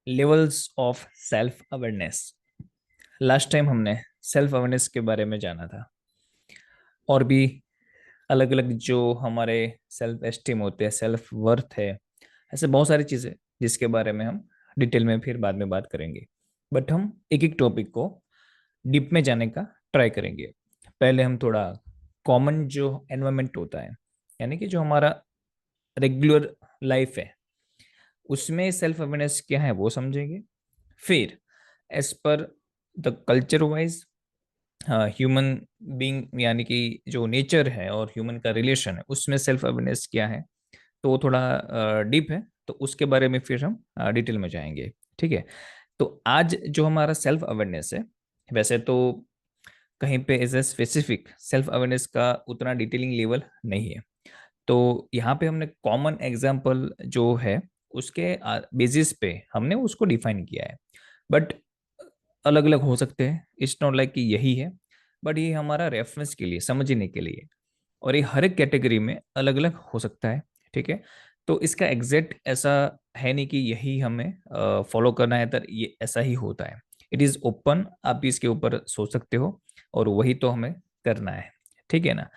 Levels of self awareness. Last time हमने self awareness के बारे में जाना था, और भी अलग अलग जो हमारे सेल्फ एस्टीम होते हैं, सेल्फ वर्थ है, ऐसे बहुत सारी चीज़ें जिसके बारे में हम डिटेल में फिर बाद में बात करेंगे। बट हम एक एक टॉपिक को डीप में जाने का ट्राई करेंगे। पहले हम थोड़ा कॉमन जो एनवायरनमेंट होता है, यानी कि जो हमारा रेगुलर लाइफ है, उसमें सेल्फ अवेयरनेस क्या है वो समझेंगे। फिर as per the culture wise human being, यानी कि जो नेचर है और ह्यूमन का रिलेशन है, उसमें सेल्फ अवेयरनेस क्या है, तो वो थोड़ा डीप है, तो उसके बारे में फिर हम डिटेल में जाएंगे। ठीक है। तो आज जो हमारा सेल्फ अवेयरनेस है, वैसे तो कहीं पे as a specific self awareness का उतना डिटेलिंग लेवल नहीं है, तो यहाँ पे हमने कॉमन एग्जाम्पल जो है उसके बेसिस पे हमने उसको डिफाइन किया है। बट अलग अलग हो सकते हैं, इट्स नॉट लाइक कि यही है, बट ये हमारा रेफरेंस के लिए, समझने के लिए। और ये हर एक कैटेगरी में अलग अलग हो सकता है। ठीक है। तो इसका एग्जैक्ट ऐसा है नहीं कि यही हमें फॉलो करना है, तो ये ऐसा ही होता है। इट इज़ ओपन, आप भी इसके ऊपर सोच सकते हो, और वही तो हमें करना है। ठीक है ना।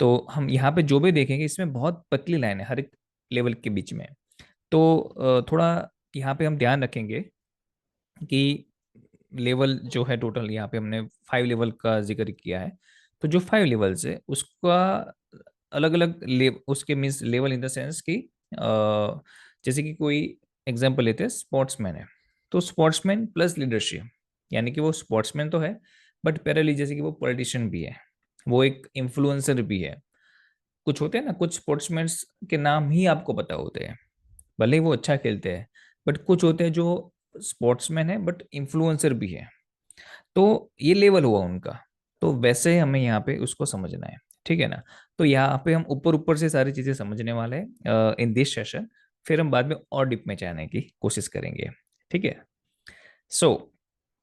तो हम यहाँ पे जो भी देखेंगे, इसमें बहुत पतली लाइन है हर एक लेवल के बीच में। तो थोड़ा यहाँ पे हम ध्यान रखेंगे कि लेवल जो है, टोटल यहाँ पे हमने 5 लेवल का जिक्र किया है। तो जो 5 लेवल्स है उसका अलग अलग उसके means level in the sense कि जैसे कि कोई एग्जांपल लेते हैं, स्पोर्ट्समैन है, तो स्पोर्ट्समैन प्लस लीडरशिप, यानी कि वो स्पोर्ट्समैन तो है, बट पैरेलली जैसे कि वो पॉलिटिशियन भी है, वो एक इन्फ्लुएंसर भी है। कुछ होते हैं ना, कुछ स्पोर्ट्समैन के नाम ही आपको पता होते हैं, भले ही वो अच्छा खेलते हैं, बट कुछ होते हैं जो स्पोर्ट्समैन है बट इन्फ्लुएंसर भी है। तो ये लेवल हुआ उनका। तो वैसे हमें यहाँ पे उसको समझना है। ठीक है ना। तो यहाँ पे हम ऊपर ऊपर से सारी चीजें समझने वाले हैं इन दिस सेशन। फिर हम बाद में और डीप में जाने की कोशिश करेंगे। ठीक है। सो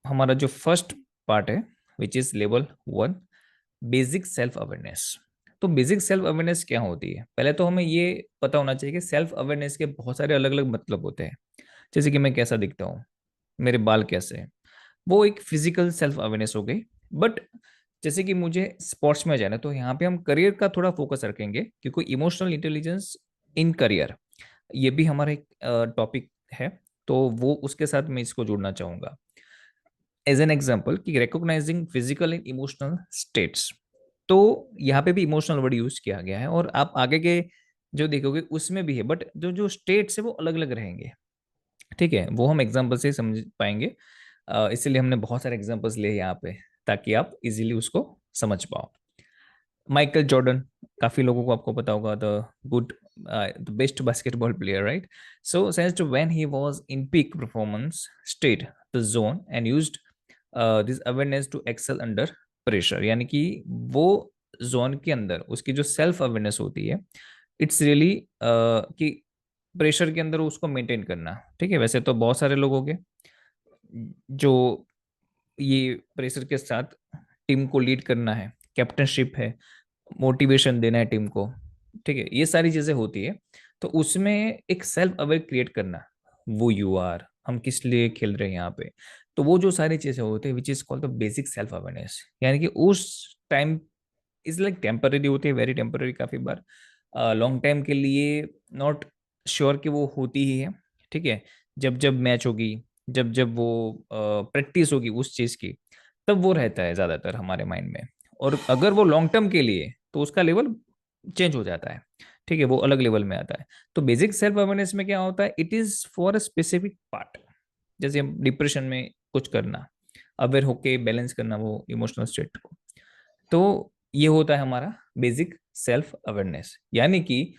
हमारा जो फर्स्ट पार्ट है, which is level 1, basic self awareness. तो बेसिक सेल्फ अवेयरनेस क्या होती है, पहले तो हमें ये पता होना चाहिए कि सेल्फ अवेयरनेस के बहुत सारे अलग अलग मतलब होते हैं। जैसे कि मैं कैसा दिखता हूँ, मेरे बाल कैसे हैं, वो एक फिजिकल सेल्फ अवेयरनेस हो गई। बट जैसे कि मुझे स्पोर्ट्स में जाना है, तो यहाँ पे हम करियर का थोड़ा फोकस रखेंगे, क्योंकि इमोशनल इंटेलिजेंस इन करियर, ये भी हमारा एक टॉपिक है। तो वो उसके साथ मैं इसको जोड़ना चाहूंगा एज एन एग्जाम्पल कि recognising physical and emotional states. तो यहाँ पे भी इमोशनल वर्ड यूज किया गया है, और आप आगे के जो देखोगे उसमें भी है, बट जो जो स्टेट्स है वो अलग अलग रहेंगे। ठीक है, वो हम एग्जाम्पल से ही समझ पाएंगे। इसीलिए हमने बहुत सारे एग्जाम्पल्स लिए यहाँ पे, ताकि आप इजीली उसको समझ पाओ। माइकल जॉर्डन, काफी लोगों को आपको पता होगा, the good the best basketball player, right. So sense to when he was in peak performance state the zone and used this awareness to excel under pressure, यानी कि वो जोन के अंदर उसकी जो सेल्फ अवेयरनेस होती है, इट्स रियली कि प्रेशर के अंदर उसको मेंटेन करना। ठीक है। वैसे तो बहुत सारे लोग होंगे जो ये प्रेशर के साथ टीम को लीड करना है, कैप्टनशिप है, मोटिवेशन देना है टीम को। ठीक है, ये सारी चीजें होती है। तो उसमें एक सेल्फ अवेयर क्रिएट करना, वो यू आर, हम किस लिए खेल रहे हैं यहाँ पे, तो वो जो सारी चीजें होती है विच is called the basic self awareness, यानी कि उस टाइम इज लाइक टेम्पररी होती है, वेरी टेम्पररी काफी बार, लॉन्ग टाइम के लिए नॉट श्योर कि वो होती ही है। ठीक है। जब जब मैच होगी, जब जब वो प्रैक्टिस होगी उस चीज की, तब वो रहता है ज्यादातर हमारे माइंड में। और अगर वो लॉन्ग टर्म के लिए, तो उसका लेवल चेंज हो जाता है। ठीक है, वो अलग लेवल में आता है। तो बेसिक सेल्फ अवेयरनेस में क्या होता है, it is for a specific part. जैसे हम डिप्रेशन में कुछ करना, अवेयर होके बैलेंस करना वो इमोशनल स्टेट को। तो ये होता है हमारा बेसिक सेल्फ अवेयरनेस, यानी कि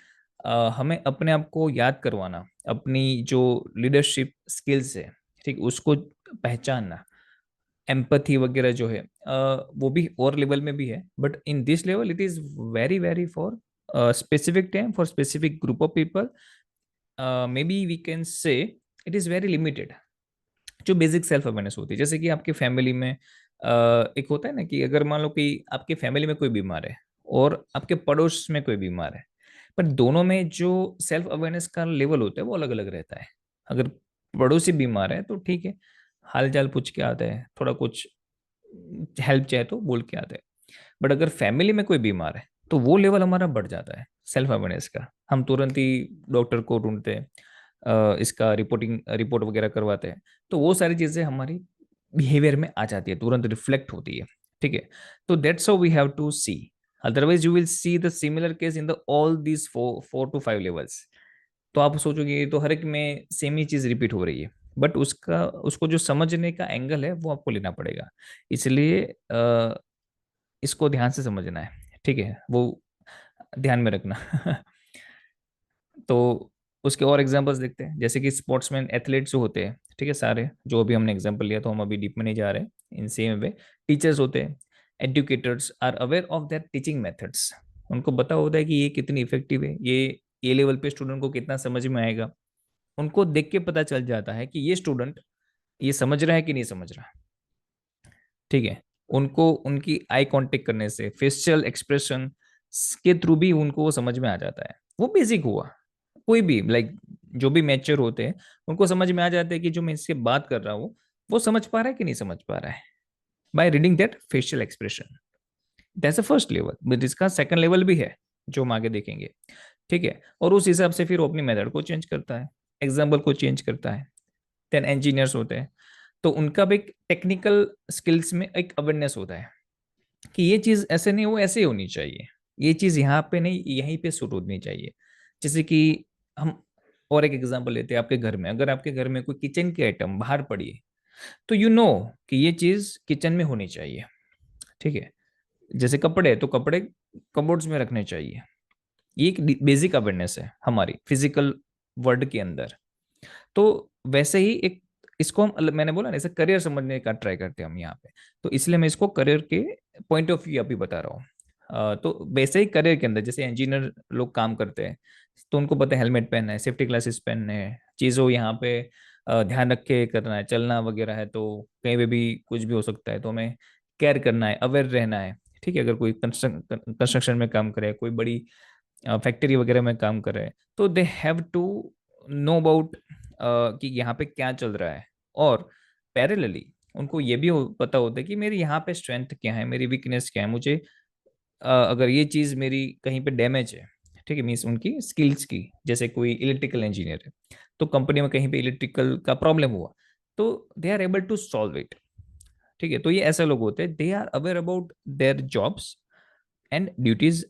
हमें अपने आप को याद करवाना, अपनी जो लीडरशिप स्किल्स है, ठीक, उसको पहचानना। एम्पथी वगैरह जो है वो भी और लेवल में भी है, but in this level it is very very for specific time, for specific group of people. Maybe we can say it is very limited. जो बेसिक सेल्फ अवेयरनेस होती है, जैसे कि आपके फैमिली में एक होता है ना, कि अगर मान लो कि आपके फैमिली में कोई बीमार है और आपके पड़ोस में कोई बीमार है, पर दोनों में जो सेल्फ अवेयरनेस का लेवल होता है वो अलग अलग रहता है। अगर पड़ोसी बीमार है तो ठीक है, हाल चाल पूछ के आते हैं, थोड़ा कुछ हेल्प चाहे तो बोल के आते हैं। बट अगर फैमिली में कोई बीमार है तो वो लेवल हमारा बढ़ जाता है सेल्फ अवेयरनेस का। हम तुरंत ही डॉक्टर को ढूंढते हैं, इसका रिपोर्ट वगैरह करवाते हैं। तो वो सारी चीजें हमारी बिहेवियर में आ जाती है, तुरंत रिफ्लेक्ट होती है। ठीक है, तो that's how we have to see. Otherwise you will see the similar case in the all these 4 to 5 levels. तो आप सोचोगे ये तो हर एक में सेम ही चीज रिपीट हो रही है। बट उसको जो समझने का एंगल है वो आपको लेना पड़ेगा। इसलिए इसको ध्यान से समझना है, ठीक है, वो ध्यान में रखना। तो उसके और एग्जांपल्स देखते हैं, जैसे कि स्पोर्ट्समैन एथलीट्स जो होते हैं, ठीक है, सारे जो अभी हमने एग्जांपल लिया, तो हम अभी डीप में नहीं जा रहे। इन सेम वे टीचर्स होते हैं, educators are aware of their teaching methods. उनको पता होता है कि ये कितनी इफेक्टिव है, ये लेवल पे स्टूडेंट को कितना समझ में आएगा। उनको देख के पता चल जाता है कि ये स्टूडेंट ये समझ रहा है कि नहीं समझ रहा। ठीक है, उनको उनकी आई कांटेक्ट करने से, फेशियल एक्सप्रेशन के थ्रू भी उनको वो समझ में आ जाता है। वो बेसिक हुआ, कोई भी लाइक जो भी मैच्योर होते हैं उनको समझ में आ जाता है कि जो मैं इससे बात कर रहा हूँ वो समझ पा रहा है कि नहीं समझ पा रहा है, by reading that facial expression. That's a first level, but इसका सेकंड लेवल भी है जो हम आगे देखेंगे। ठीक है, और उस हिसाब से फिर वो अपनी मेथड को चेंज करता है, एग्जाम्पल को चेंज करता है। देन इंजीनियर्स होते हैं, तो उनका भी एक टेक्निकल स्किल्स में एक अवेयरनेस होता है कि ये चीज ऐसे नहीं, वो ऐसे होनी चाहिए, ये चीज यहाँ पे नहीं यहीं पे सूट होनी चाहिए। जैसे कि हम और एक एग्जांपल लेते हैं, आपके घर में अगर आपके घर में कोई किचन की आइटम बाहर पड़ी है तो यू नो कि ये चीज किचन में होनी चाहिए। ठीक है, जैसे कपड़े, तो कपड़े कबोर्ड्स में रखने चाहिए। ये एक बेसिक अवेयरनेस है हमारी फिजिकल वर्ल्ड के अंदर। तो वैसे ही एक इसको हम मैंने बोला ना, इसे करियर समझने का ट्राई करते हैं हम यहाँ पे। तो इसलिए मैं इसको करियर के पॉइंट ऑफ व्यू अभी बता रहा हूँ। तो वैसे ही करियर के अंदर जैसे इंजीनियर लोग काम करते हैं, तो उनको पता है हेलमेट पहनना है, सेफ्टी ग्लासेस पहनने हैं, चीज़ों यहाँ पे ध्यान रख के करना है, चलना वगैरह है तो कहीं पे भी कुछ भी हो सकता है, तो हमें केयर करना है, अवेयर रहना है। ठीक है, अगर कोई कंस्ट्रक्शन में काम करे, कोई बड़ी फैक्ट्री वगैरह में काम कर रहे हैं, तो they have to know about कि यहाँ पे क्या चल रहा है। और पैरेलली उनको ये भी पता होता है कि मेरी यहाँ पे स्ट्रेंथ क्या है, मेरी वीकनेस क्या है। मुझे अगर ये चीज़ मेरी कहीं पे डैमेज है, ठीक है, मीन्स उनकी स्किल्स की, जैसे कोई इलेक्ट्रिकल इंजीनियर है तो कंपनी में कहीं पे इलेक्ट्रिकल का प्रॉब्लम हुआ तो they are able to solve it. ठीक है, तो ये ऐसे लोग होते हैं, they are aware about their jobs and duties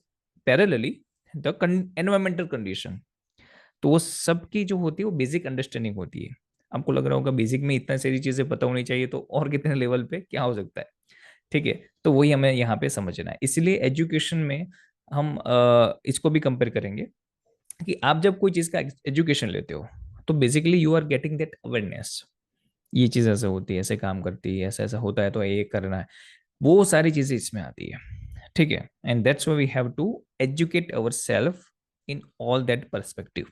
parallelly the environmental condition. तो वो सबकी जो होती है वो बेसिक अंडरस्टैंडिंग होती है। आपको लग रहा होगा बेसिक में इतना सारी चीजें पता होनी चाहिए, तो और कितने लेवल पे क्या हो सकता है। ठीक है, तो वही हमें यहाँ पे समझना है। इसलिए एजुकेशन में हम इसको भी कंपेयर करेंगे कि आप जब कोई चीज का एजुकेशन लेते हो तो basically you are getting that awareness. ये चीज ऐसे होती है, ऐसे काम करती है, ऐसा ऐसा होता है, तो ये करना है, वो सारी चीजें इसमें आती है। ठीक है, and that's why we have to educate our self in all that perspective.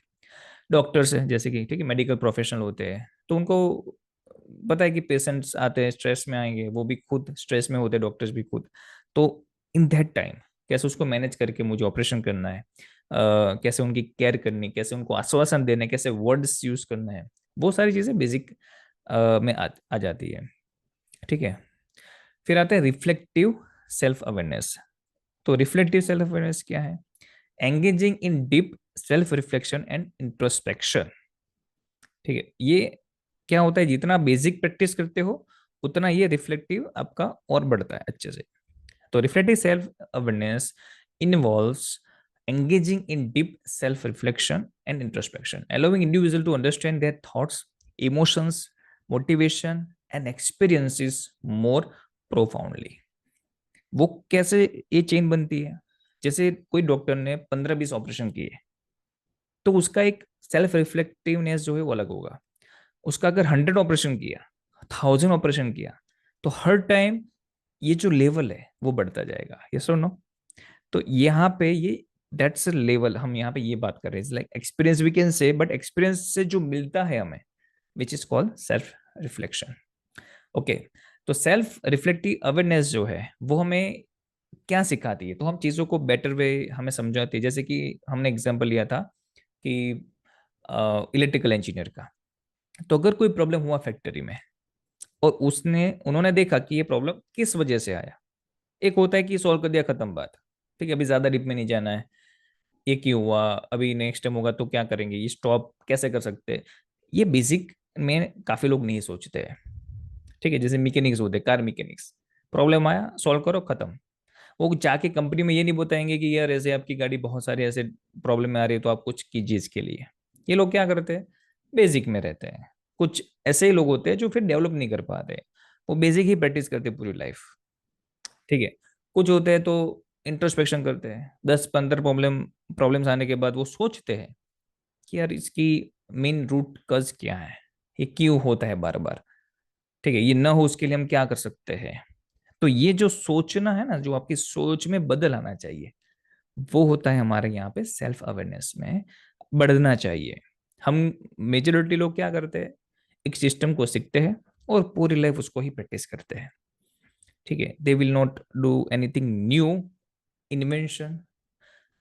Doctors हैं जैसे कि, ठीक है, मेडिकल प्रोफेशनल होते हैं, तो उनको पता है कि पेशेंट्स आते हैं स्ट्रेस में आएंगे, वो भी खुद स्ट्रेस में होते हैं, डॉक्टर्स भी खुद। तो इन दैट टाइम कैसे उसको मैनेज करके मुझे ऑपरेशन करना है, कैसे उनकी केयर करनी, कैसे उनको आश्वासन देने, कैसे वर्ड्स यूज करना है, वो सारी चीजें बेसिक में आ जाती है। ठीक है, फिर आता है रिफ्लेक्टिव सेल्फ अवेयरनेस। तो रिफ्लेक्टिव सेल्फ अवेयरनेस क्या है? Engaging in deep self reflection and introspection. ठीक है, ये क्या होता है, जितना बेसिक प्रैक्टिस करते हो उतना ये रिफ्लेक्टिव आपका और बढ़ता है अच्छे से। तो reflective self awareness involves engaging in deep self reflection and introspection, allowing individual to understand their thoughts, emotions, motivation and experiences more profoundly। वो कैसे ये चेन बनती है? जैसे कोई डॉक्टर ने 15-20 ऑपरेशन किए तो उसका एक सेल्फ रिफ्लेक्टिवनेस जो है वो अलग होगा। उसका अगर 100 ऑपरेशन किया, 1000 ऑपरेशन किया, तो हर टाइम ये जो लेवल है वो बढ़ता जाएगा। यस और नो? तो यहाँ पे ये दैट्स लेवल हम यहाँ पे ये बात कर रहे हैं, like experience we can say, but experience से जो मिलता है हमें which is called self reflection. Okay, तो सेल्फ रिफ्लेक्टिव अवेयरनेस जो है वो हमें क्या सिखाती है? तो हम चीज़ों को बेटर वे हमें समझाती है। जैसे कि हमने एग्जांपल लिया था कि इलेक्ट्रिकल इंजीनियर का, तो अगर कोई प्रॉब्लम हुआ फैक्ट्री में और उसने उन्होंने देखा कि ये प्रॉब्लम किस वजह से आया, एक होता है कि सॉल्व कर दिया, खत्म बात। ठीक है, अभी ज्यादा डीप में नहीं जाना है, ये क्यों हुआ, अभी नेक्स्ट टाइम होगा तो क्या करेंगे, ये स्टॉप कैसे कर सकते हैं, ये बेसिक में काफी लोग नहीं सोचते हैं। ठीक है, जैसे मैकेनिक्स होते हैं, कार मैकेनिक्स, प्रॉब्लम आया सॉल्व करो खत्म। वो जाके कंपनी में ये नहीं बताएंगे कि यार ऐसे आपकी गाड़ी बहुत सारे ऐसे प्रॉब्लम में आ रही है तो आप कुछ कीजिए इसके लिए। ये लोग क्या करते हैं, बेसिक में रहते हैं। कुछ ऐसे ही लोग होते हैं जो फिर डेवलप नहीं कर पाते, वो बेसिक ही प्रैक्टिस करते हैं पूरी लाइफ। ठीक है, कुछ होते हैं तो इंट्रोस्पेक्शन करते हैं, 10-15 प्रॉब्लम्स आने के बाद वो सोचते हैं कि यार इसकी मेन रूट कज क्या है, ये क्यों होता है बार बार। ठीक है, ये ना हो उसके लिए हम क्या कर सकते हैं। तो ये जो सोचना है ना, जो आपकी सोच में बदल आना चाहिए, वो होता है हमारे यहाँ पे सेल्फ अवेयरनेस में बढ़ना चाहिए। हम मेजोरिटी लोग क्या करते हैं, एक सिस्टम को सीखते हैं और पूरी लाइफ उसको ही प्रैक्टिस करते हैं। ठीक है, they will not do anything new, invention,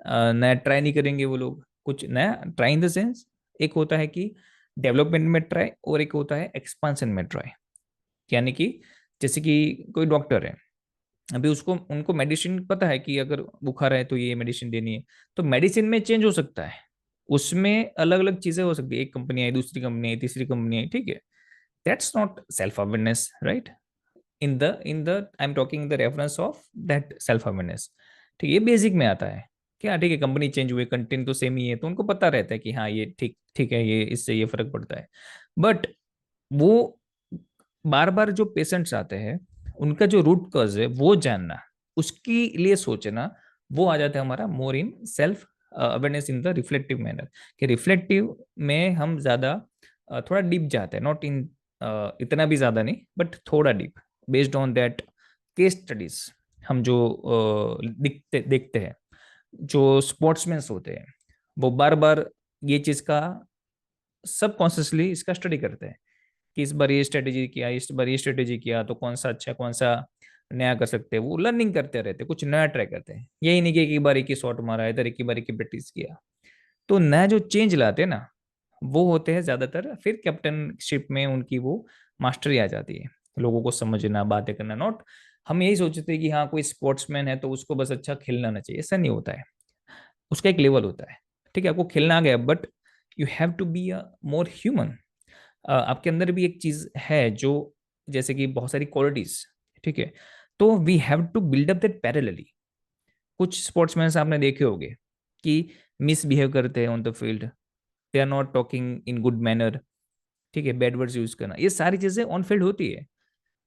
नया ट्राई नहीं करेंगे वो लोग, कुछ नया ट्राई इन द सेंस, एक होता है कि डेवलपमेंट में ट्राई और एक होता है एक्सपांशन में ट्राई। यानी कि जैसे कि कोई डॉक्टर है, अभी उसको उनको मेडिसिन पता है कि अगर बुखार है तो ये मेडिसिन देनी है, तो मेडिसिन में चेंज हो सकता है, उसमें अलग अलग चीजें हो सकती है, एक कंपनी आई, दूसरी कंपनी आई, तीसरी कंपनी आई। ठीक है, that's not self awareness, right? In the I am talking the reference of that self awareness. ठीक है, ये बेसिक में आता है क्या, ठीक है, कंपनी चेंज हुई, कंटेंट तो सेम ही है, तो उनको पता रहता है कि हाँ ये ठीक ठीक है, ये इससे ये फर्क पड़ता है। बट वो बार बार जो पेशेंट्स आते हैं, उनका जो रूट कॉज है वो जानना, उसके लिए सोचना, वो आ जाता है हमारा more in self awareness in the reflective manner. कि रिफ्लेक्टिव में हम ज्यादा थोड़ा डीप जाते हैं, नॉट इन इतना भी ज्यादा नहीं, बट थोड़ा deep, based on that case studies. हम जो दिखते देखते हैं, जो स्पोर्ट्समैन होते हैं, वो बार बार ये चीज का सबकॉन्शियसली इसका स्टडी करते हैं कि इस बार ये स्ट्रेटेजी किया, इस बार ये स्ट्रेटेजी किया तो कौन सा अच्छा, कौन सा नया कर सकते हैं, वो लर्निंग करते रहते हैं, कुछ नया ट्राई करते हैं। यही नहीं कि एक ही बार एक ही शॉट मारा, इधर एक ही बार एक ही प्रैक्टिस किया। तो नया जो चेंज लाते हैं ना, वो होते हैं ज्यादातर फिर कैप्टनशिप में, उनकी वो मास्टरी आ जाती है, लोगों को समझना, बातें करना। नॉट हम यही सोचते हैं कि हाँ कोई स्पोर्ट्समैन है तो उसको बस अच्छा खेलना आना चाहिए, ऐसा नहीं होता है, उसका एक लेवल होता है। ठीक है, आपको खेलना आ गया, but you have to be a more human. आपके अंदर भी एक चीज है जो, जैसे कि बहुत सारी क्वालिटीज। ठीक है, तो we have to build up that parallelly. कुछ स्पोर्ट्समैन आपने देखे होंगे कि मिसबिहेव करते हैं on the field, they are not talking in good manner. ठीक है, बैड वर्ड्स यूज करना, ये सारी चीजें ऑन फील्ड होती है।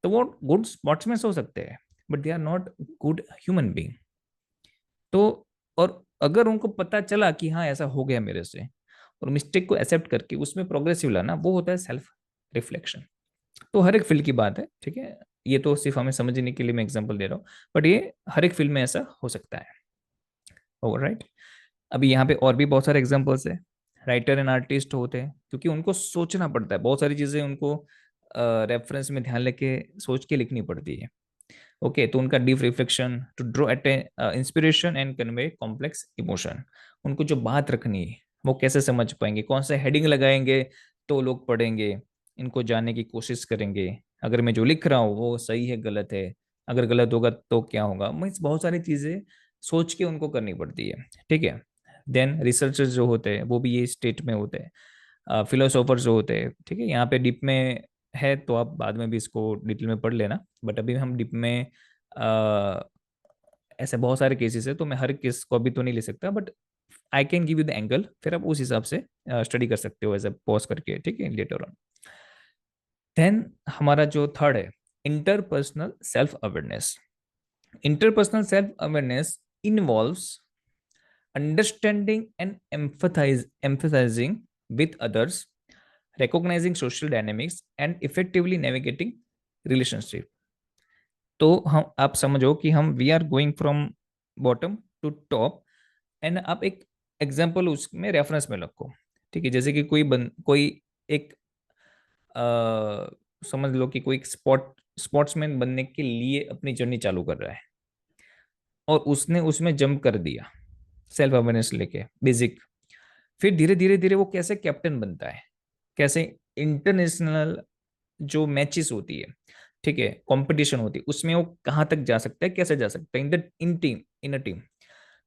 तो वो गुड स्पोर्ट्समैन हो सकते हैं, but they are not good human being. तो और अगर उनको पता चला कि हाँ ऐसा हो गया मेरे से, और मिस्टेक को एक्सेप्ट करके उसमें प्रोग्रेसिव लाना, वो होता है सेल्फ रिफ्लेक्शन। तो हर एक फील्ड की बात है, ठीक है, ये तो सिर्फ हमें समझने के लिए मैं एग्जांपल दे रहा हूँ, बट ये हर एक फील्ड में ऐसा हो सकता है। राइट, अभी यहाँ पे और भी बहुत सारे एग्जांपल्स है। राइटर एंड आर्टिस्ट होते हैं, क्योंकि उनको सोचना पड़ता है, बहुत सारी चीजें उनको रेफरेंस में ध्यान लेके सोच के लिखनी पड़ती है। ओके, तो उनका deep reflection to draw at inspiration and convey complex emotion. उनको जो बात रखनी है वो कैसे समझ पाएंगे, कौन सा हेडिंग लगाएंगे तो लोग पढ़ेंगे, इनको जानने की कोशिश करेंगे। अगर मैं जो लिख रहा हूँ वो सही है गलत है, अगर गलत होगा तो क्या होगा, मीन्स बहुत सारी चीजें सोच के उनको करनी पड़ती है। ठीक है, देन रिसर्चर्स जो होते हैं वो भी ये स्टेट में होते हैं, फिलोसोफर्स जो होते हैं। ठीक है, यहाँ पे डीप में है तो आप बाद में भी इसको डिटेल में पढ़ लेना, बट अभी हम डीप में ऐसे बहुत सारे केसेस है, तो मैं हर केस को अभी तो नहीं ले सकता, but I can give you the angle, फिर आप उस हिसाब से स्टडी कर सकते हो एज ए पॉज करके। ठीक है, लेटर ऑन। देन हमारा जो थर्ड है, interpersonal self awareness. Interpersonal self awareness involves understanding and empathizing with others, recognizing social dynamics and effectively navigating relationship। तो हम आप समझो कि हम we are going from bottom to top, and आप एक एग्जांपल उसमें रेफरेंस में रखो। ठीक है, जैसे कि कोई एक समझ लो कि कोई स्पोर्ट्समैन बनने के लिए अपनी जर्नी चालू कर रहा है, और उसने उसमें जंप कर दिया सेल्फ अवेयरनेस लेके बेसिक। फिर धीरे धीरे धीरे वो कैसे कैप्टन बनता है, कैसे इंटरनेशनल जो मैचेस होती है, ठीक है, कंपटीशन होती है, उसमें वो कहाँ तक जा सकता है, कैसे जा सकता है इन अ टीम।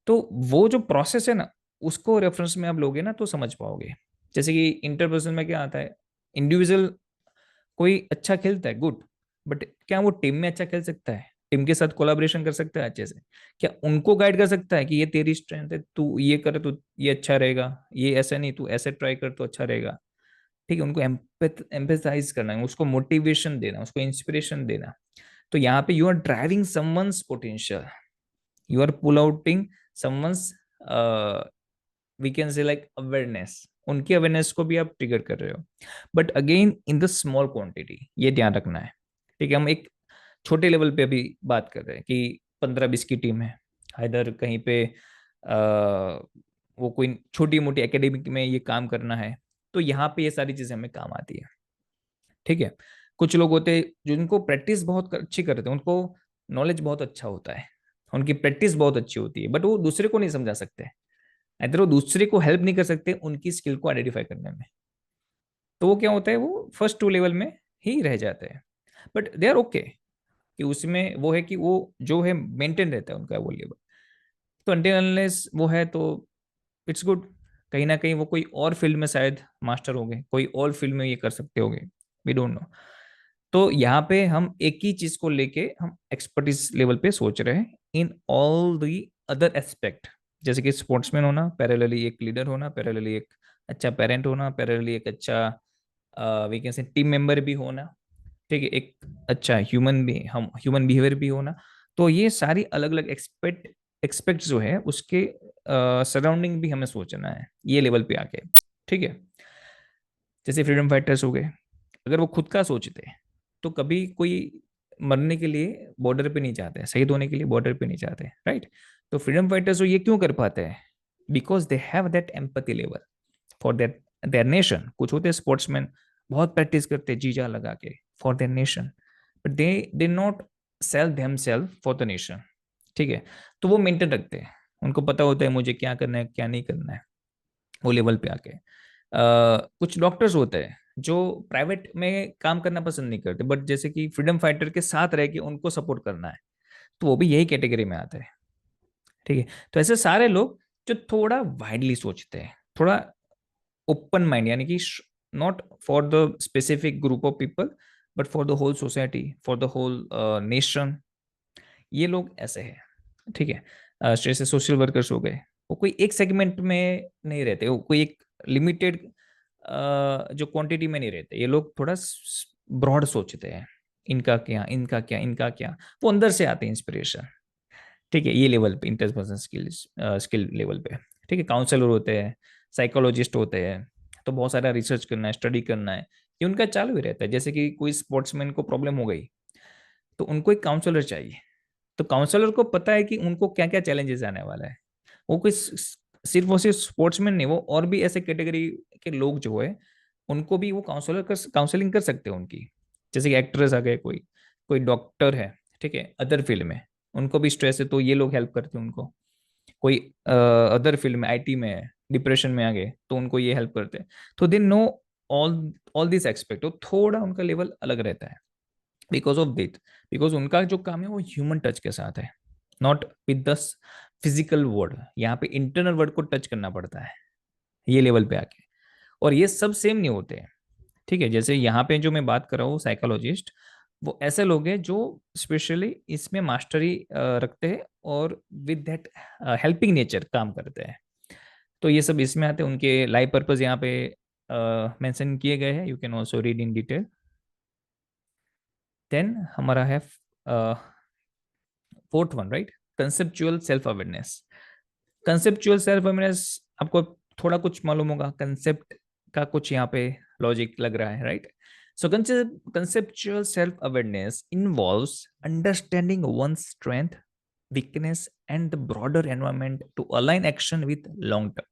तो वो जो प्रोसेस है ना, उसको रेफरेंस में आप लोगे ना तो समझ पाओगे। जैसे कि इंटरपर्सनल में क्या आता है, इंडिविजुअल कोई अच्छा खेलता है, गुड, बट क्या वो टीम में अच्छा खेल सकता है, टीम के साथ कोलाबोरेशन कर सकता है अच्छे से, क्या उनको गाइड कर सकता है कि ये तेरी स्ट्रेंथ है, तू ये कर तो ये अच्छा रहेगा, ये ऐसा नहीं, तू ऐसे ट्राई कर तो अच्छा रहेगा। ठीक है, उनको एम्पैथाइज करना है, उसको मोटिवेशन देना, उसको इंस्पिरेशन देना। तो यहाँ पे you are driving someone's potential, you are pull outing someone, we can say like awareness, उनकी अवेयरनेस को भी आप ट्रिगर कर रहे हो, but again in the small quantity, ये ध्यान रखना है। ठीक है, हम एक छोटे लेवल पे अभी बात कर रहे हैं कि 15-20 की टीम है, इधर कहीं पे वो कोई छोटी मोटी एकेडमिक में ये काम करना है, तो यहाँ पे ये सारी चीजें हमें काम आती है। ठीक है, कुछ लोग होते हैं जिनको प्रैक्टिस बहुत अच्छी करते हैं, उनको नॉलेज बहुत अच्छा होता है, उनकी प्रैक्टिस बहुत अच्छी होती है, बट वो दूसरे को नहीं समझा सकते, इधर वो दूसरे को हेल्प नहीं कर सकते उनकी स्किल को आइडेंटिफाई करने में। तो वो क्या होता है, वो फर्स्ट 2 लेवल में ही रह जाते हैं, बट दे आर ओके, कि उसमें वो है कि वो जो है मेंटेन रहता है उनका वो लेवल। तो अनटिल अनलेस वो है तो इट्स गुड, कहीं ना कहीं वो कोई और फील्ड में शायद मास्टर हो गए, कोई और फील्ड में ये कर सकते होंगे, वी डोंट नो। तो यहाँ पे हम एक ही चीज को लेके हम एक्सपर्टीज लेवल पे सोच रहे हैं in all the other aspect, जैसे कि स्पोर्ट्समैन होना, पैरेलली एक लीडर होना, पैरेलली एक अच्छा पेरेंट होना, पैरेलली एक अच्छा we can say team member भी होना, ठीक है, एक अच्छा ह्यूमन भी, हम ह्यूमन बिहेवियर भी होना। तो ये सारी अलग अलग एक्सपेक्ट जो है उसके सराउंडिंग भी हमें सोचना है ये लेवल पे आके। ठीक है, जैसे फ्रीडम फाइटर्स हो गए, अगर वो खुद का सोचते तो कभी कोई मरने के लिए बॉर्डर पे नहीं जाते, शहीद होने के लिए बॉर्डर पे नहीं जाते, राइट। तो फ्रीडम फाइटर्स ये क्यों कर पाते हैं, because they have that empathy level for that there nation. कुछ होते हैं स्पोर्ट्समैन, बहुत प्रैक्टिस करते हैं जी जान लगा के for their nation, but they not sell them self for the nation. ठीक है, तो वो मेंटेन रखते हैं, उनको पता होता है मुझे क्या करना है क्या नहीं करना है, वो लेवल पे आके। कुछ डॉक्टर्स होते हैं जो प्राइवेट में काम करना पसंद नहीं करते, बट जैसे कि फ्रीडम फाइटर के साथ रह के उनको सपोर्ट करना है, तो वो भी यही कैटेगरी में आते हैं। ठीक है, तो ऐसे सारे लोग जो थोड़ा वाइडली सोचते हैं, थोड़ा ओपन माइंड, यानी कि not for the specific group of people but for the whole society, for the whole nation, ये लोग ऐसे हैं। ठीक है, जैसे सोशल वर्कर्स हो गए, वो कोई एक सेगमेंट में नहीं रहते, वो कोई एक लिमिटेड जो क्वांटिटी में नहीं रहते, ये लोग थोड़ा ब्रॉड सोचते हैं, इनका क्या इनका क्या इनका क्या, वो अंदर से आते हैं इंस्पिरेशन। ठीक है, ये लेवल पे इंटरपर्सनल स्किल लेवल पे। ठीक है, काउंसलर होते हैं, साइकोलॉजिस्ट होते हैं, तो बहुत सारा रिसर्च करना है, स्टडी करना है, ये उनका चालू ही रहता है। जैसे कि कोई स्पोर्ट्समैन को प्रॉब्लम हो गई तो उनको एक काउंसलर चाहिए, तो काउंसलर को पता है कि उनको क्या क्या चैलेंजेस आने वाला है। वो कोई सिर्फ वो सिर्फ स्पोर्ट्समैन नहीं, वो और भी ऐसे कैटेगरी के लोग जो है उनको भी वो काउंसलिंग कर सकते हैं उनकी। जैसे कि एक्टर्स आ गए, कोई कोई डॉक्टर है, ठीक है, अदर फील्ड में, उनको भी स्ट्रेस है तो ये लोग हेल्प करते हैं उनको। कोई अदर फील्ड में आईटी में है, डिप्रेशन में आ गए तो उनको ये हेल्प करते हैं। तो they know all all this expect, तो थोड़ा उनका लेवल अलग रहता है बिकॉज ऑफ दिट, बिकॉज उनका जो काम है वो ह्यूमन टच के साथ है, not with the physical word. यहाँ पे इंटरनल वर्ड को टच करना पड़ता है ये लेवल पे आके, और ये सब सेम नहीं होते हैं। ठीक है, जैसे यहाँ पे जो मैं बात कर रहा हूँ साइकोलॉजिस्ट, वो ऐसे लोग हैं जो स्पेशली इसमें मास्टरी रखते हैं और विद दैट हेल्पिंग नेचर काम करते हैं। तो ये सब इसमें आते हैं, उनके लाइफ पर्पस यहाँ पे मेंशन किए गए हैं, you can also read in detail. Then हमारा है fourth one, right, conceptual self awareness. Conceptual self awareness आपको थोड़ा कुछ मालूम होगा, कंसेप्ट का कुछ यहाँ पे लॉजिक लग रहा है, right. So conceptual self awareness involves understanding one's strength, weakness and the broader environment to align action with long term।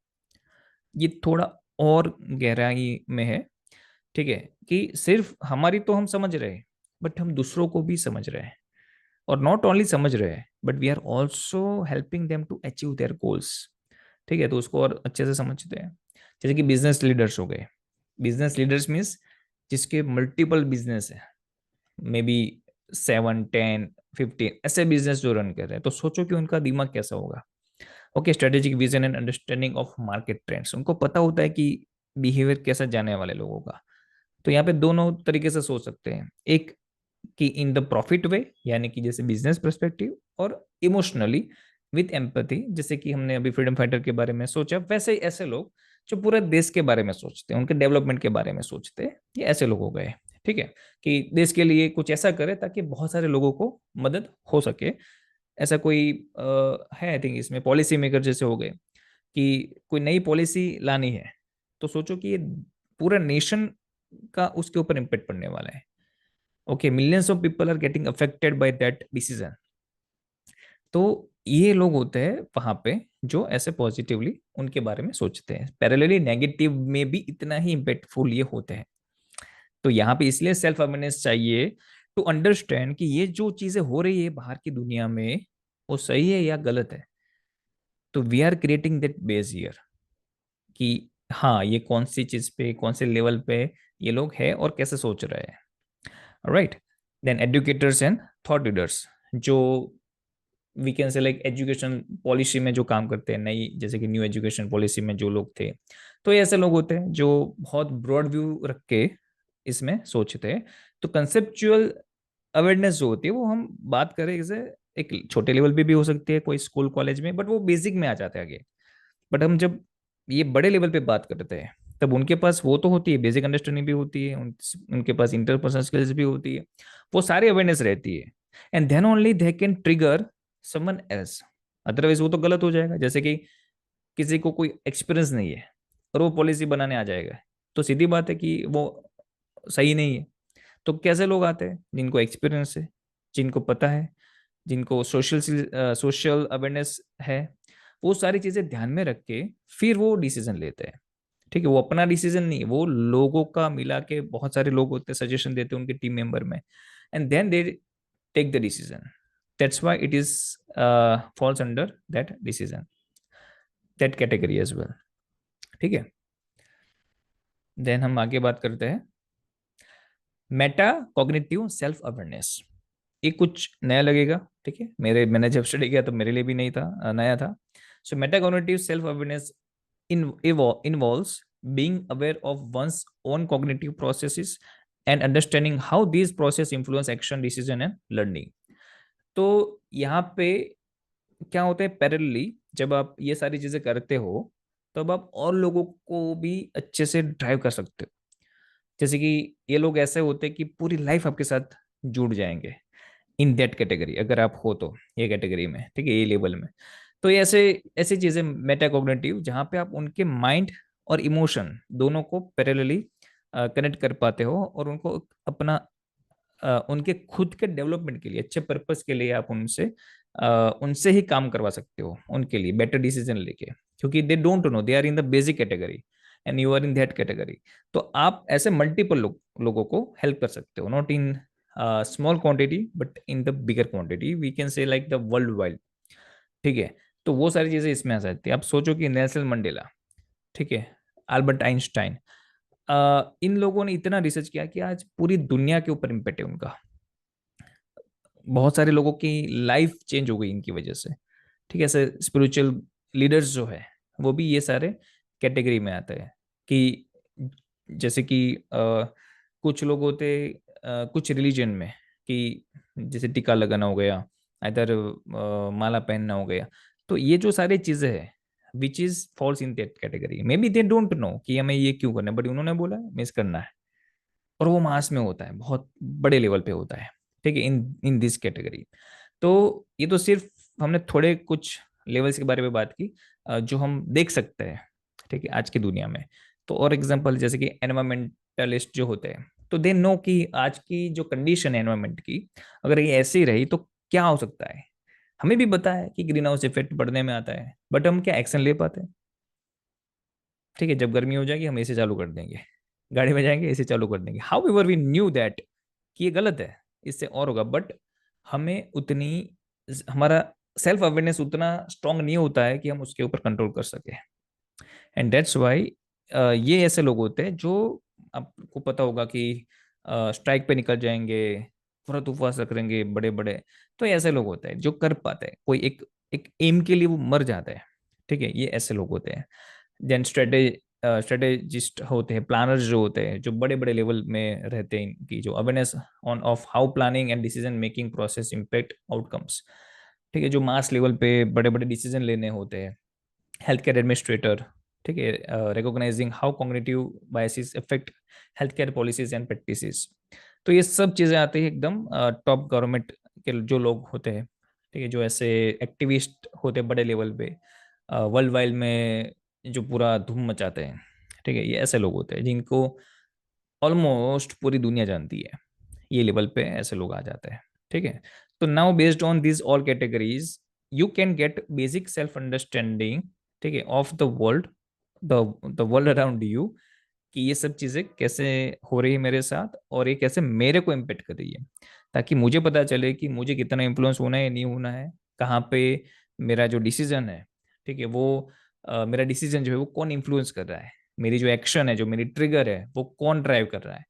ये थोड़ा और गहराई में है। ठीक है, कि सिर्फ हमारी तो हम समझ रहे हैं, बट हम दूसरों को भी समझ रहे हैं, और नॉट ओनली समझ रहे हैं but we are also helping them to achieve their goals. ठीक है, तो उसको और अच्छे से समझते हैं। जैसे कि बिजनेस लीडर्स हो गए, बिजनेस लीडर्स मीन्स जिसके मल्टीपल बिजनेस है, मे बी 7, 10, 15 ऐसे बिजनेस जो रन कर रहे हैं, तो सोचो कि उनका दिमाग कैसा होगा। Okay, strategic vision and understanding of market trends, उनको पता होता है कि बिहेवियर कैसा जाने वाले लोगों का। तो यहाँ पे दोनों तरीके से सोच सकते हैं, एक कि इन द प्रॉफिट वे, यानी कि जैसे बिजनेस पर्सपेक्टिव, और इमोशनली विथ एम्पैथी, जैसे कि हमने अभी फ्रीडम फाइटर के बारे में सोचा, वैसे ही ऐसे लोग जो पूरे देश के बारे में सोचते हैं, उनके डेवलपमेंट के बारे में सोचते हैं, ये ऐसे लोग हो गए। ठीक है, कि देश के लिए कुछ ऐसा करे ताकि बहुत सारे लोगों को मदद हो सके। ऐसा कोई है आई थिंक इसमें पॉलिसी मेकर जैसे हो गए, कि कोई नई पॉलिसी लानी है, तो सोचो कि ये पूरा नेशन का उसके ऊपर इम्पेक्ट पड़ने वाला है। Okay, millions of people are getting affected by that decision. तो ये लोग होते हैं वहां पे जो ऐसे पॉजिटिवली उनके बारे में सोचते हैं, पैरेलली नेगेटिव में भी इतना ही इम्पैक्टफुल ये होते हैं। तो यहाँ पे इसलिए सेल्फ अवेयरनेस चाहिए, टू अंडरस्टैंड कि ये जो चीजें हो रही है बाहर की दुनिया में, वो सही है या गलत है। तो we are creating that base here, कि हाँ, ये कौन सी चीज पे, कौन से लेवल पे ये लोग हैं और कैसे सोच रहे हैं। Right, then educators and thought leaders, जो we can say like education policy में जो काम करते हैं, नई जैसे कि न्यू एजुकेशन पॉलिसी में जो लोग थे, तो ये ऐसे लोग होते हैं जो बहुत ब्रॉड व्यू रख के इसमें सोचते हैं। तो कंसेप्चुअल अवेयरनेस जो होती है, वो हम बात करें जैसे एक छोटे लेवल पे भी हो सकती है कोई स्कूल कॉलेज में, बट वो बेसिक में आ जाता है आगे। बट हम जब ये बड़े लेवल पे बात करते हैं, तब उनके पास वो तो होती है, बेसिक अंडरस्टैंडिंग भी होती है, उनके पास इंटरपर्सनल स्किल्स भी होती है, वो सारी अवेयरनेस रहती है। And then only they can trigger someone else. Otherwise वो तो गलत हो जाएगा, जैसे कि किसी को कोई एक्सपीरियंस नहीं है और वो पॉलिसी बनाने आ जाएगा, तो सीधी बात है कि वो सही नहीं है। तो कैसे लोग आते हैं? जिनको एक्सपीरियंस है, जिनको पता है, जिनको सोशल सोशल अवेयरनेस है, वो सारी चीजें ध्यान में रख के फिर वो डिसीजन लेते हैं। ठीक है, वो अपना डिसीजन नहीं, वो लोगों का मिला के, बहुत सारे लोग होते हैं सजेशन देते हैं उनके टीम मेंबर में, and then they take the decision. That's why it is falls under that decision, that category as well. ठीक है, देन हम आगे बात करते हैं मेटा कॉग्निटिव सेल्फ अवेयरनेस। ये कुछ नया लगेगा, ठीक है, मैंने जब स्टडी किया तो मेरे लिए भी नहीं था, नया था। So metacognitive self awareness involves being aware of one's own cognitive processes and understanding how these processes influence action, decision and learning. तो यहाँ पे क्या होता है, पैरेलली जब आप ये सारी चीजें करते हो, तब आप और लोगों को भी अच्छे से ड्राइव कर सकते हो। जैसे कि ये लोग ऐसे होते हैं कि पूरी लाइफ आपके साथ जुड़ जाएंगे इन दैट कैटेगरी, अगर आप हो तो ये कैटेगरी में, ठीक है, ये लेवल में। तो ये ऐसे ऐसी चीजें मेटाकोग्निटिव, जहाँ पे आप उनके माइंड और इमोशन दोनों को पैरेलली कनेक्ट कर पाते हो, और उनको अपना उनके खुद के डेवलपमेंट के लिए, अच्छे पर्पस के लिए आप उनसे ही काम करवा सकते हो, उनके लिए बेटर डिसीजन लेके, क्योंकि they don't know, they are in the basic category and you are in that category. तो आप ऐसे मल्टीपल लोगों को हेल्प कर सकते हो, not in small quantity but in the bigger quantity, we can say like the world wide. ठीक है, तो वो सारी चीजें इसमें आ सकती है। आप सोचो कि नेल्सन मंडेला, ठीक है, अल्बर्ट आइंस्टाइन, इन लोगों ने इतना रिसर्च किया कि आज पूरी दुनिया के ऊपर इम्पेक्ट है उनका। बहुत सारे लोगों की लाइफ चेंज हो गई इनकी वजह से। ठीक है, ऐसे स्पिरिचुअल लीडर्स जो है, वो भी ये सारे कैटेगरी में आते हैं। कि जैसे कि कुछ लोग होते कुछ रिलीजन में, कि जैसे टीका लगाना हो गया, इधर माला पहनना हो गया, तो ये जो सारी चीजें हैं, which is falls in that category, may be they don't no कि हमें ये क्यों करना है, बट उन्होंने बोला मिस करना है, और वो मास में होता है, बहुत बड़े लेवल पे होता है। ठीक है, इन इन दिस कैटेगरी। तो ये तो सिर्फ हमने थोड़े कुछ लेवल्स के बारे में बात की, जो हम देख सकते हैं, ठीक है, आज की दुनिया में। तो और एग्जांपल जैसे कि एनवायरमेंटलिस्ट जो होते हैं, तो दे नो कि आज की जो कंडीशन है एनवायरमेंट की, अगर ये ऐसी रही तो क्या हो सकता है। हमें भी पता है कि ग्रीन हाउस इफेक्ट बढ़ने में आता है, बट हम क्या एक्शन ले पाते हैं? ठीक है, जब गर्मी हो जाएगी हम एसी चालू कर देंगे, गाड़ी में जाएंगे एसी चालू कर देंगे, however we knew that कि ये गलत है, इससे और होगा, बट हमें उतनी, हमारा सेल्फ अवेयरनेस उतना स्ट्रांग नहीं होता है कि हम उसके ऊपर कंट्रोल कर सके। एंड दैट्स वाई ये ऐसे लोग होते हैं जो आपको पता होगा कि स्ट्राइक पे निकल जाएंगे, व्रत उपवास रख लेंगे बड़े बड़े। तो ऐसे लोग होते हैं जो कर पाते हैं, कोई एक एक एम के लिए वो मर जाते हैं। ठीक है, ये ऐसे लोग होते हैं। देन स्ट्रेटेजिस्ट होते हैं, प्लानर्स जो होते हैं, जो बड़े बड़े लेवल में रहते हैं, इनकी जो awareness on off how planning and decision making process impact outcomes. ठीक है, जो मास लेवल पे बड़े बड़े डिसीजन लेने होते हैं। हेल्थ केयर एडमिनिस्ट्रेटर, ठीक है, recognising how cognitive biases affect health care policies and practices. तो ये सब चीज़ें आती है एकदम टॉप गवर्नमेंट के जो लोग होते हैं। ठीक है, जो ऐसे एक्टिविस्ट होते हैं बड़े लेवल पे, वर्ल्ड वाइड में जो पूरा धूम मचाते हैं। ठीक है, ये ऐसे लोग होते हैं जिनको ऑलमोस्ट पूरी दुनिया जानती है। ये लेवल पे ऐसे लोग आ जाते हैं। ठीक है, तो now based on this all categories you can get basic self understanding, ठीक है, of the world, the world around you, कि ये सब चीजें कैसे हो रही है मेरे साथ और ये कैसे मेरे को इम्पेक्ट कर रही है, ताकि मुझे पता चले कि मुझे कितना इन्फ्लुएंस होना है नहीं होना है, कहाँ पे मेरा जो डिसीजन है, ठीक है, वो मेरा डिसीजन जो है वो कौन इन्फ्लुएंस कर रहा है, मेरी जो एक्शन है, जो मेरी ट्रिगर है, वो कौन ड्राइव कर रहा है।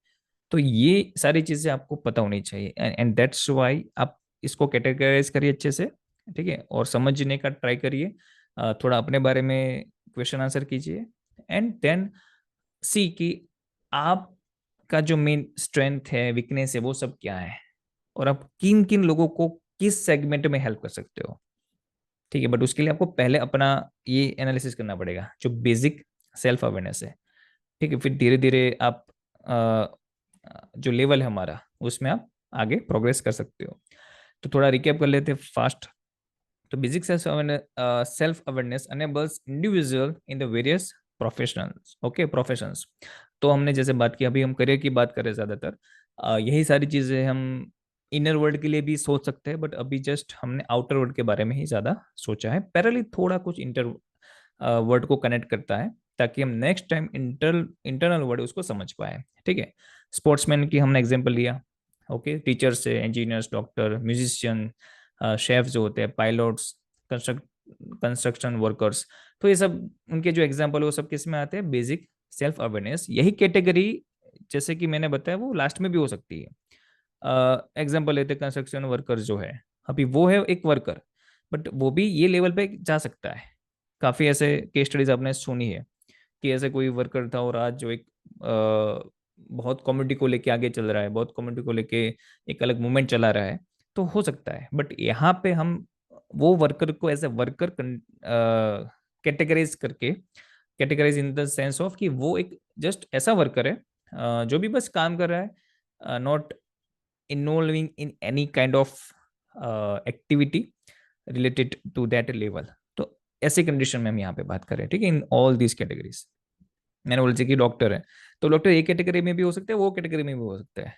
तो ये सारी चीजें आपको पता होनी चाहिए, एंड दैट्स वाई आप इसको कैटेगराइज करिए अच्छे से। ठीक है, और समझने का ट्राई करिए, थोड़ा अपने बारे में क्वेश्चन आंसर कीजिए, एंड देन सी कि आपका जो मेन स्ट्रेंथ है, वीकनेस है, वो सब क्या है, और आप किन किन लोगों को किस सेगमेंट में हेल्प कर सकते हो। ठीक है, बट उसके लिए आपको पहले अपना ये एनालिसिस करना पड़ेगा, जो बेसिक सेल्फ अवेयरनेस है। ठीक है, फिर धीरे धीरे आप जो लेवल है हमारा, उसमें आप आगे प्रोग्रेस कर सकते हो। तो थोड़ा रिकैप कर लेते हैं फास्ट। तो basic self awareness enables individual in the various professionals, okay, professions. तो हमने जैसे बात की, अभी हम करियर की बात करें ज्यादातर, यही सारी चीजें हम इनर वर्ल्ड के लिए भी सोच सकते हैं, बट अभी जस्ट हमने आउटर वर्ल्ड के बारे में ही ज्यादा सोचा है। पैरेलली थोड़ा कुछ इंटर वर्ड को कनेक्ट करता है, ताकि हम नेक्स्ट टाइम इंटरनल वर्ड उसको समझ पाए। ठीक है, स्पोर्ट्समैन की हमने एग्जांपल लिया, ओके, टीचर्स से इंजीनियर्स, डॉक्टर, म्यूजिशियन, शेफ जो होते हैं, पायलट्स, कंस्ट्रक्शन वर्कर्स। तो ये सब उनके जो एग्जाम्पल है वो सब किस में आते हैं, बेसिक सेल्फ अवेयरनेस। यही कैटेगरी जैसे कि मैंने बताया वो लास्ट में भी हो सकती है। एग्जाम्पल लेते हैं, कंस्ट्रक्शन वर्कर जो है, अभी वो है एक वर्कर, बट वो भी ये लेवल पे जा सकता है। काफी ऐसे केस स्टडीज आपने सुनी है कि ऐसे कोई वर्कर था और आज जो एक बहुत कम्युनिटी को लेके आगे चल रहा है, बहुत कम्युनिटी को लेके एक अलग मूवमेंट चला रहा है। तो हो सकता है, बट यहाँ पे हम वो वर्कर को एज ए वर्कर कैटेगराइज करके, categorize in the sense of कि वो एक जस्ट ऐसा वर्कर है जो भी बस काम कर रहा है, not involving in any kind of activity related to that level. तो ऐसी कंडीशन में हम यहाँ पे बात कर रहे हैं। ठीक है, इन ऑल दीज कैटेगरीज। मैंने बोला कि डॉक्टर है, तो डॉक्टर एक कैटेगरी में भी हो सकता है, वो कैटेगरी में भी हो सकता है।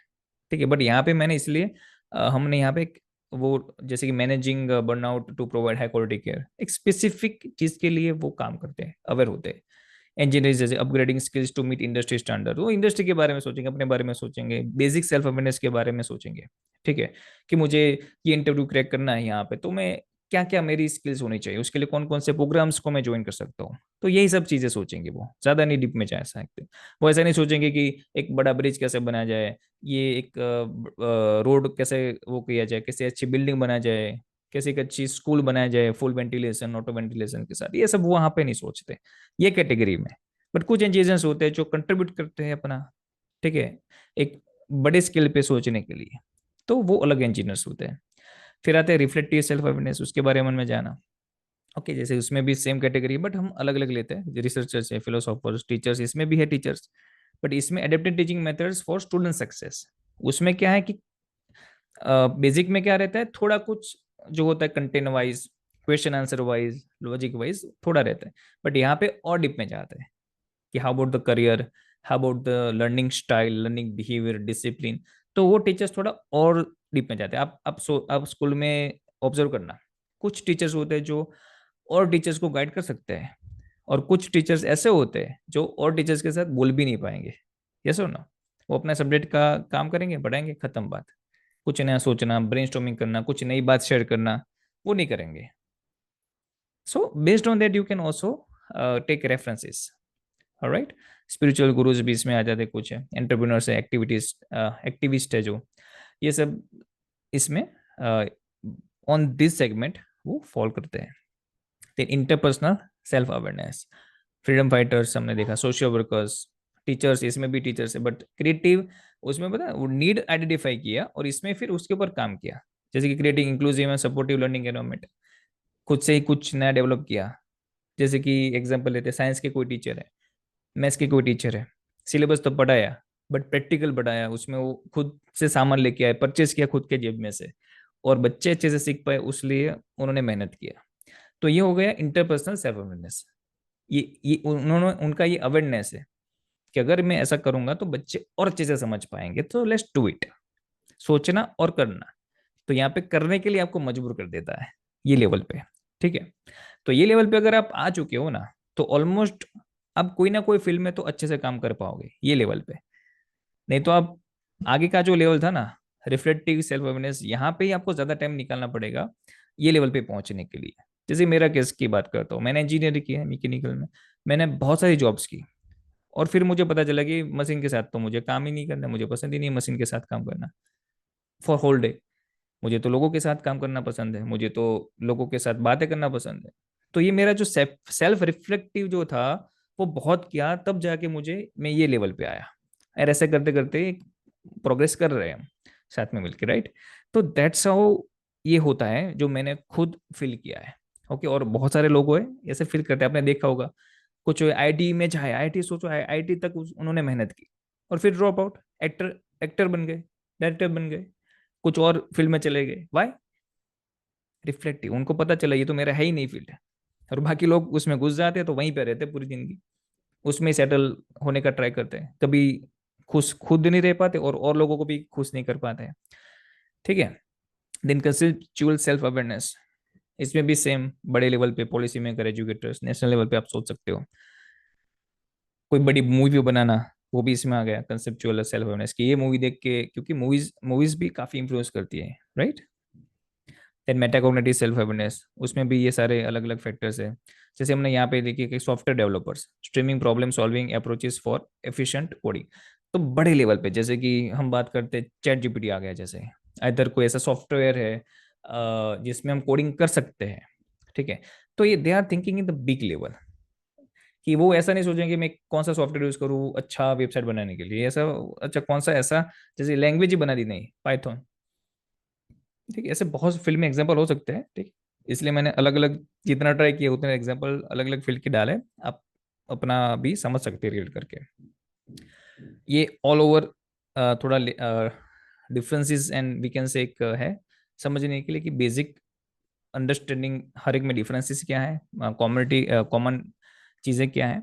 ठीक है, बट यहाँ पे मैंने इसलिए हमने यहाँ पे वो जैसे कि managing burnout to provide high quality care, एक स्पेसिफिक चीज के लिए वो काम करते हैं, अवेयर होते हैं। इंजीनियर जैसे upgrading skills to meet industry standard, वो इंडस्ट्री के बारे में सोचेंगे, अपने बारे में सोचेंगे, बेसिक सेल्फ अवेयरनेस के बारे में सोचेंगे। ठीक है, कि मुझे ये इंटरव्यू क्रैक करना है यहाँ पे, तो मैं क्या क्या मेरी स्किल्स होनी चाहिए, उसके लिए कौन कौन से प्रोग्राम्स को मैं ज्वाइन कर सकता हूँ। तो यही सब चीजें सोचेंगे, वो ज्यादा नहीं डीप में जा सकते। वो ऐसा नहीं सोचेंगे कि एक बड़ा ब्रिज कैसे बनाया जाए, ये एक रोड कैसे वो किया जाए, कैसे अच्छी बिल्डिंग बनाया जाए, कैसे एक अच्छी स्कूल बनाया जाए फुल वेंटिलेशन, ऑटो वेंटिलेशन के साथ। ये सब वहां पे नहीं सोचते, ये कैटेगरी में। बट कुछ इंजीनियर्स होते हैं जो कंट्रीब्यूट करते हैं अपना, ठीक है, एक बड़े स्केल पे सोचने के लिए, तो वो अलग इंजीनियर्स होते हैं। फिर आते हैं रिफ्लेक्टिव सेल्फ अवेयरनेस, उसके बारे में जाना। ओके, जैसे उसमें भी सेम कैटेगरी है, बट हम अलग अलग लेते हैं। रिसर्चर्स है, फिलोसोफर्स, टीचर्स, इसमें भी है टीचर्स, बट इसमें adaptive teaching methods for student success. उसमें क्या है कि बेसिक में क्या रहता है, थोड़ा कुछ जो होता है content wise, question answer wise, logic wise थोड़ा रहता है, बट यहाँ पे और डीप में जाते हैं कि how about the career, how about the learning style, learning behaviour, discipline. तो वो टीचर्स थोड़ा और डीप में जाते हैं। आप स्कूल में ऑब्जर्व करना, कुछ टीचर्स होते हैं जो और टीचर्स को गाइड कर सकते हैं, और कुछ टीचर्स ऐसे होते हैं जो और टीचर्स के साथ बोल भी नहीं पाएंगे। यस और नो, वो अपना सब्जेक्ट का काम करेंगे, पढ़ाएंगे, खत्म बात। कुछ नया सोचना, ब्रेनस्टॉर्मिंग करना, कुछ नई बात शेयर करना, वो नहीं करेंगे। So based on that you can also take references. Right. Spiritual gurus भी इसमें आ जाते कुछ है, एंटरप्रेन्योर्स है, एक्टिविस्ट है जो, ये सब इसमें ऑन दिस सेगमेंट वो फॉलो करते हैं। फिर interpersonal self awareness, freedom fighters हमने देखा, सोशल वर्कर्स, टीचर्स, इसमें भी टीचर्स है बट क्रिएटिव, उसमें पता है वो नीड आइडेंटिफाई किया और इसमें फिर उसके ऊपर काम किया, जैसे कि creating inclusive and supportive learning environment, खुद से ही कुछ नया डेवलप किया। जैसे कि एग्जांपल लेते हैं, साइंस के कोई टीचर है, मैथ्स के कोई टीचर है, सिलेबस तो पढ़ाया बट प्रैक्टिकल बढ़ाया, उसमें वो खुद से सामान लेके आए, परचेस किया खुद के जेब में से, और बच्चे अच्छे से सीख पाए उसलिए उन्होंने मेहनत किया। तो ये हो गया इंटरपर्सनल सेल्फ अवेयरनेस। ये उन्होंने, उनका ये अवेयरनेस है कि अगर मैं ऐसा करूंगा तो बच्चे और अच्छे से समझ पाएंगे, तो लेट्स डू इट। सोचना और करना, तो यहाँ पे करने के लिए आपको मजबूर कर देता है ये लेवल पे। ठीक है, तो ये लेवल पे अगर आप आ चुके हो ना, तो ऑलमोस्ट आप कोई ना कोई फील्ड में तो अच्छे से काम कर पाओगे ये लेवल पे। नहीं तो आप आगे का जो लेवल था ना, रिफ्लेक्टिव सेल्फ अवेयरनेस, यहाँ पे ही आपको ज्यादा टाइम निकालना पड़ेगा ये लेवल पे पहुंचने के लिए। जैसे मेरा केस की बात करता हूँ, मैंने इंजीनियरिंग की है मैकेनिकल में, मैंने बहुत सारी जॉब्स की, और फिर मुझे पता चला कि मशीन के साथ तो मुझे काम ही नहीं करना, मुझे पसंद ही नहीं मशीन के साथ काम करना फॉर होल डे। मुझे तो लोगों के साथ काम करना पसंद है, मुझे तो लोगों के साथ बातें करना पसंद है। तो ये मेरा जो सेल्फ रिफ्लेक्टिव जो था, वो बहुत किया, तब जाके मुझे मैं ये लेवल पे आया। और ऐसे करते करते प्रोग्रेस कर रहे हैं हम साथ में मिलकर, राइट। तो दैट्स हाउ ये होता है जो मैंने खुद फील किया है। ओके, और बहुत सारे लोग हैं ऐसे फील करते हैं, आपने देखा होगा, कुछ आईटी में जाए, आईटी सोचो, आईटी तक उन्होंने मेहनत की और फिर ड्रॉप आउट, एक्टर एक्टर बन गए, डायरेक्टर बन गए, कुछ और फील्ड में चले गए। वाई? रिफ्लेक्टिव, उनको पता चला ये तो मेरा है ही नहीं फील्ड है, और बाकी लोग उसमें घुस जाते हैं तो वहीं पे रहते हैं पूरी जिंदगी, उसमें सेटल होने का ट्राई करते हैं, कभी खुश खुद नहीं रह पाते और लोगों को भी खुश नहीं कर पाते हैं। ठीक है। देन कंसेप्चुअल सेल्फ अवेयरनेस, इसमें भी सेम, बड़े लेवल पे policy maker, educators, national level पे आप सोच सकते हो, कोई बड़ी मूवी बनाना, वो भी इसमें आ गया कंसेप्चुअल सेल्फ अवेयरनेस की, ये मूवी देख के, क्योंकि मूवीज मूवीज भी काफी इंफ्लुएंस करती है, right. Then metacognitive self awareness, उसमें भी ये सारे अलग अलग फैक्टर्स है। जैसे हमने यहाँ पे देखिए कि software developers, streaming problem solving approaches for efficient coding. तो बड़े लेवल पे जैसे कि हम बात करते हैं, चैट जीपीटी आ गया, जैसे इधर कोई ऐसा सॉफ्टवेयर है जिसमें हम कोडिंग कर सकते हैं। ठीक है, तो ये they are thinking in the big level, कि वो ऐसा नहीं सोचेंगे मैं कौन सा सॉफ्टवेयर यूज करूँ अच्छा वेबसाइट बनाने के लिए, ऐसा अच्छा कौन सा ऐसा, जैसे लैंग्वेज ही बना दी, नहीं पाइथन। ठीक है, ऐसे बहुत फिल्म में एग्जाम्पल हो सकते हैं। ठीक, इसलिए मैंने अलग अलग जितना ट्राई किया उतने एग्जाम्पल अलग अलग फील्ड के डाले, आप अपना भी समझ सकते हैं रिलेट करके। ये ऑल ओवर थोड़ा differences and we can say एक है समझने के लिए कि बेसिक अंडरस्टैंडिंग हर एक में डिफरेंसेस क्या है, कॉमनिटी कॉमन चीज़ें क्या है,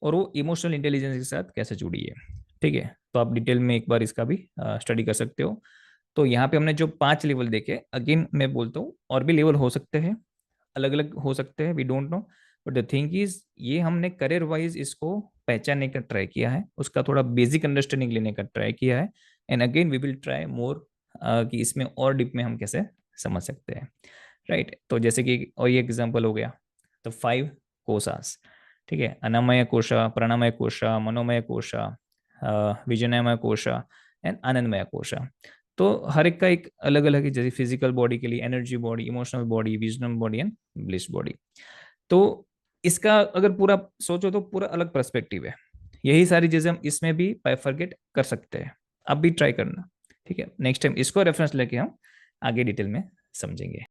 और वो इमोशनल इंटेलिजेंस के साथ कैसे जुड़ी है। ठीक है, तो आप डिटेल में एक बार इसका भी स्टडी कर सकते हो। तो यहाँ पे हमने जो 5 लेवल देखे, अगेन मैं बोलता हूँ और भी लेवल हो सकते हैं, अलग अलग हो सकते हैं, we don't know, but the thing is ये हमने करियर वाइज इसको पहचानने का ट्राई किया है, उसका थोड़ा बेसिक अंडरस्टैंडिंग लेने का ट्राई किया है। And again we will try more कि इसमें और डीप में हम कैसे समझ सकते हैं, राइट। तो जैसे कि और ये एग्जांपल हो गया, तो 5 कोशास। ठीक है, अन्नमय कोशा, प्राणमय कोशा, मनोमय कोशा, विजनमय कोशा एंड आनंदमय कोशा। तो हर एक का एक अलग अलग है, जैसे फिजिकल बॉडी के लिए energy body, emotional body, visional body and bliss body. तो इसका अगर पूरा सोचो तो पूरा अलग पर्सपेक्टिव है, यही सारी चीजें हम इसमें भी बाइफरगेट कर सकते हैं। आप भी ट्राई करना। ठीक है, नेक्स्ट टाइम इसको रेफरेंस लेके हम आगे डिटेल में समझेंगे।